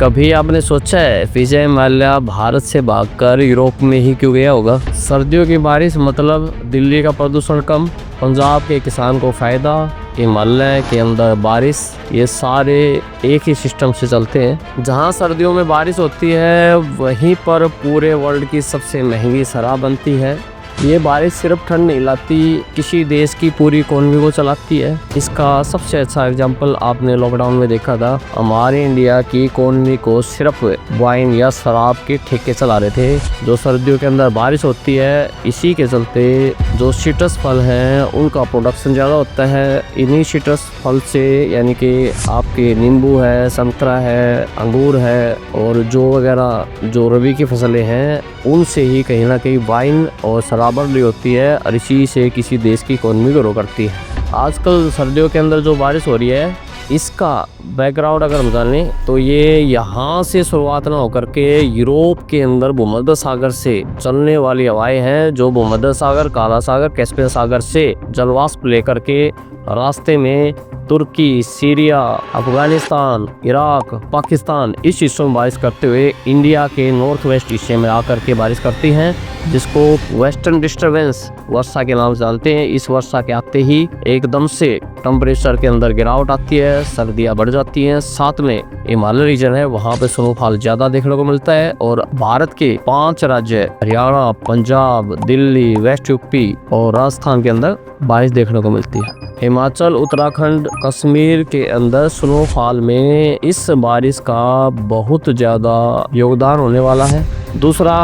कभी आपने सोचा है विजय माल्या भारत से भागकर यूरोप में ही क्यों गया होगा? सर्दियों की बारिश मतलब दिल्ली का प्रदूषण कम, पंजाब के किसान को फायदा, हिमालय के अंदर बारिश, ये सारे एक ही सिस्टम से चलते हैं। जहाँ सर्दियों में बारिश होती है वहीं पर पूरे वर्ल्ड की सबसे महंगी शराब बनती है। ये बारिश सिर्फ ठंड नहीं लाती, किसी देश की पूरी इकोनॉमी को चलाती है। इसका सबसे अच्छा एग्जांपल आपने लॉकडाउन में देखा था। हमारे इंडिया की इकोनॉमी को सिर्फ वाइन या शराब के ठेके चला रहे थे। जो सर्दियों के अंदर बारिश होती है, इसी के चलते जो सिट्रस फल हैं उनका प्रोडक्शन ज़्यादा होता है। इन्हीं सिट्रस फल से यानी कि आपके नींबू है, संतरा है, अंगूर है और जो वगैरह जो रबी की फसलें हैं उनसे ही कहीं ना कहीं वाइन और शराब बड़ी होती है और इसी से किसी देश की इकोनॉमी ग्रो करती है। आजकल सर्दियों के अंदर जो बारिश हो रही है इसका बैकग्राउंड अगर हम जानें तो ये यहाँ से शुरुआत ना होकर के यूरोप के अंदर भूमध्य सागर से चलने वाली हवाएं हैं, जो भूमध्य सागर, काला सागर, कैस्पियन सागर से जलवाष्प लेकर के रास्ते में तुर्की, सीरिया, अफगानिस्तान, इराक, पाकिस्तान इस हिस्सों में बारिश करते हुए इंडिया के नॉर्थ वेस्ट हिस्से में आकर के बारिश करती हैं, जिसको वेस्टर्न डिस्टर्बेंस वर्षा के नाम से जानते हैं। इस वर्षा के आते ही एकदम से टेम्परेचर के अंदर गिरावट आती है, सर्दियाँ बढ़ जाती हैं। साथ में हिमालय रीजन है, वहाँ पे स्नोफॉल ज्यादा देखने को मिलता है और भारत के 5 राज्य हरियाणा, पंजाब, दिल्ली, वेस्ट यूपी और राजस्थान के अंदर बारिश देखने को मिलती है। हिमाचल, उत्तराखंड, कश्मीर के अंदर स्नोफॉल में इस बारिश का बहुत ज़्यादा योगदान होने वाला है। दूसरा,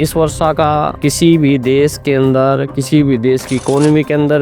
इस वर्षा का किसी भी देश के अंदर, किसी भी देश की इकोनॉमी के अंदर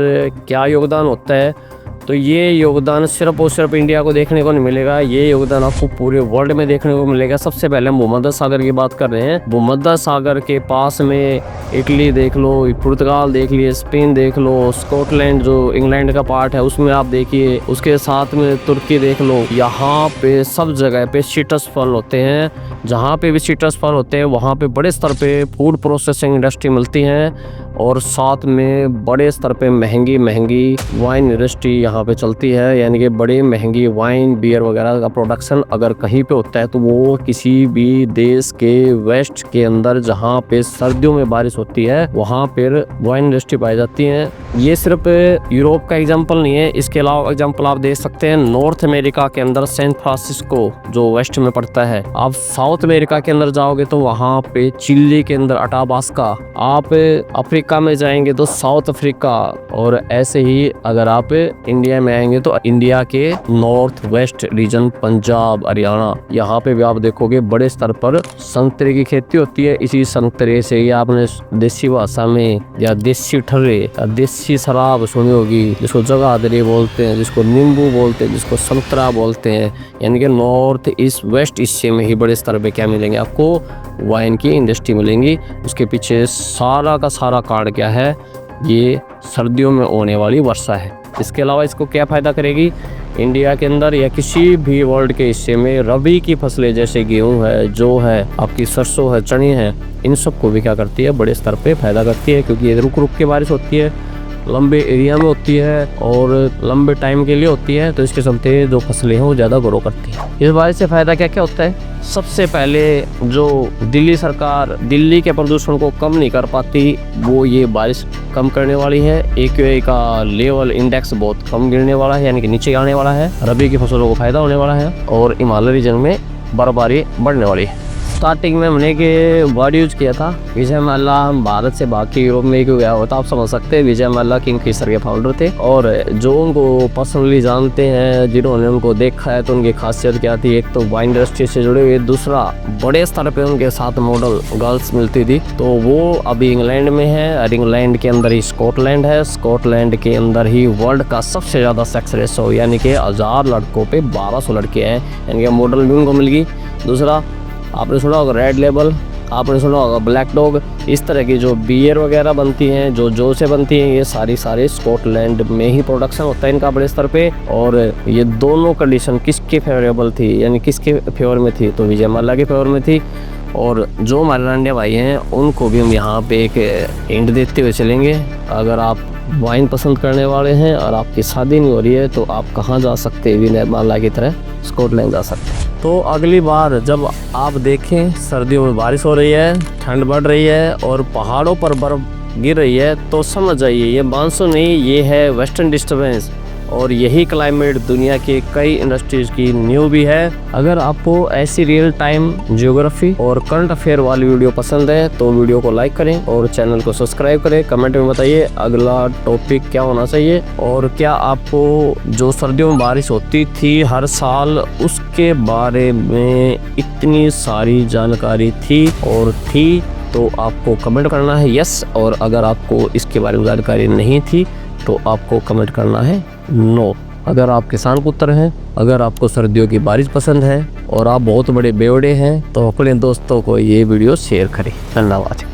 क्या योगदान होता है, तो ये योगदान सिर्फ और सिर्फ इंडिया को देखने को नहीं मिलेगा, ये योगदान आपको पूरे वर्ल्ड में देखने को मिलेगा। सबसे पहले हम भूमध्य सागर की बात कर रहे हैं। भूमध्य सागर के पास में इटली देख लो, पुर्तगाल देख लिए, स्पेन देख लो, स्कॉटलैंड जो इंग्लैंड का पार्ट है उसमें आप देखिए, उसके साथ में तुर्की देख लो। यहाँ पे सब जगह पे सिट्रस फल होते हैं। जहाँ पे भी सिट्रस फल होते हैं वहाँ पे बड़े स्तर पे फूड प्रोसेसिंग इंडस्ट्री मिलती हैं और साथ में बड़े स्तर पे महंगी महंगी वाइन इंडस्ट्री यहाँ पे चलती है। यानी कि बड़ी महंगी वाइन, बियर वगैरह का प्रोडक्शन अगर कहीं पे होता है तो वो किसी भी देश के वेस्ट के अंदर जहाँ पे सर्दियों में बारिश होती है वहाँ पर वाइन इंडस्ट्री पाई जाती है। ये सिर्फ यूरोप का एग्जाम्पल नहीं है, इसके अलावा एग्जाम्पल आप देख सकते हैं नॉर्थ अमेरिका के अंदर सैन फ्रांसिस्को जो वेस्ट में पड़ता है। आप साउथ अमेरिका के अंदर जाओगे तो वहाँ पे चिली के अंदर अटाबास्का, आप अफ्रीका में जाएंगे तो साउथ अफ्रीका, और ऐसे ही अगर आप इंडिया में आएंगे तो इंडिया के north west region, Punjab, Haryana, यहाँ पे भी आप देखोगे बड़े स्तर पर संतरे की खेती होती है। इसी संतरे से ही आपने देसी भाषा में या देसी ठर्रे या देसी शराब सुनी होगी, जिसको जगाधरी बोलते हैं, जिसको नींबू बोलते हैं, जिसको संतरा बोलते हैं। यानी कि नॉर्थ ईस्ट वेस्ट हिस्से में ही बड़े स्तर पे क्या मिलेंगे आपको, वाइन की इंडस्ट्री मिलेंगी। उसके पीछे सारा का सारा कारण क्या है, ये सर्दियों में होने वाली वर्षा है। इसके अलावा इसको क्या फ़ायदा करेगी, इंडिया के अंदर या किसी भी वर्ल्ड के हिस्से में रबी की फसलें जैसे गेहूं है, जौ है, आपकी सरसों है, चने हैं, इन सबको भी क्या करती है, बड़े स्तर पे फ़ायदा करती है। क्योंकि ये रुक रुक के बारिश होती है, लंबे एरिया में होती है और लंबे टाइम के लिए होती है, तो इसके चलते जो फसलें हैं वो ज़्यादा ग्रो करती है। इस बारिश से फ़ायदा क्या क्या होता है, सबसे पहले जो दिल्ली सरकार दिल्ली के प्रदूषण को कम नहीं कर पाती, वो ये बारिश कम करने वाली है। AQI का लेवल इंडेक्स बहुत कम गिरने वाला है, यानी कि नीचे आने वाला है। रबी की फसलों को फायदा होने वाला है और हिमालय रीजन में बर्फबारी बढ़ने वाली है। स्टार्टिंग में हमने के वर्ड यूज किया था विजय माल्या भारत से बाकी यूरोप में क्यों गया होता, आप समझ सकते हैं। विजय माल्या किंगफिशर के फाउंडर थे और जो उनको पर्सनली जानते हैं, जिन्होंने उनको देखा है, तो उनकी खासियत क्या थी, एक तो वाइन इंडस्ट्री से जुड़े हुए, दूसरा बड़े स्तर पे उनके साथ मॉडल गर्ल्स मिलती थी। तो वो अभी इंग्लैंड में है और इंग्लैंड के अंदर ही स्कॉटलैंड है, स्कॉटलैंड के अंदर ही वर्ल्ड का सबसे ज़्यादा सेक्स रेशो, यानी कि 1000 लड़कों पे 1200 लड़के हैं, यानी कि मॉडल भी उनको मिल गई। दूसरा, आपने सुना होगा रेड लेबल, आपने सुना होगा ब्लैक डॉग, इस तरह की जो बियर वगैरह बनती हैं, जो से बनती हैं, ये सारी स्कॉटलैंड में ही प्रोडक्शन होता है इनका बड़े स्तर पे। और ये दोनों कंडीशन किसके फेवरेबल थी, यानी किसके फेवर में थी, तो विजय माल्या के फेवर में थी। और जो हमारे लंडे भाई हैं उनको भी हम यहाँ पे एक हिंट देते हुए चलेंगे। अगर आप वाइन पसंद करने वाले हैं और आपकी शादी नहीं हो रही है तो आप कहाँ जा सकते हैं, विनयमाला की तरह स्कॉटलैंड जा सकते हैं। तो अगली बार जब आप देखें सर्दियों में बारिश हो रही है, ठंड बढ़ रही है और पहाड़ों पर बर्फ़ गिर रही है तो समझ जाइए ये मानसून नहीं, ये है वेस्टर्न डिस्टर्बेंस। और यही क्लाइमेट दुनिया के कई इंडस्ट्रीज़ की न्यू भी है। अगर आपको ऐसी रियल टाइम ज्योग्राफी और करंट अफेयर वाली वीडियो पसंद है तो वीडियो को लाइक करें और चैनल को सब्सक्राइब करें। कमेंट में बताइए अगला टॉपिक क्या होना चाहिए और क्या आपको जो सर्दियों में बारिश होती थी हर साल उसके बारे में इतनी सारी जानकारी थी तो आपको कमेंट करना है यस, और अगर आपको इसके बारे में जानकारी नहीं थी तो आपको कमेंट करना है नो। अगर आप किसान पुत्र हैं, अगर आपको सर्दियों की बारिश पसंद है और आप बहुत बड़े बेवड़े हैं तो अपने दोस्तों को ये वीडियो शेयर करें। धन्यवाद।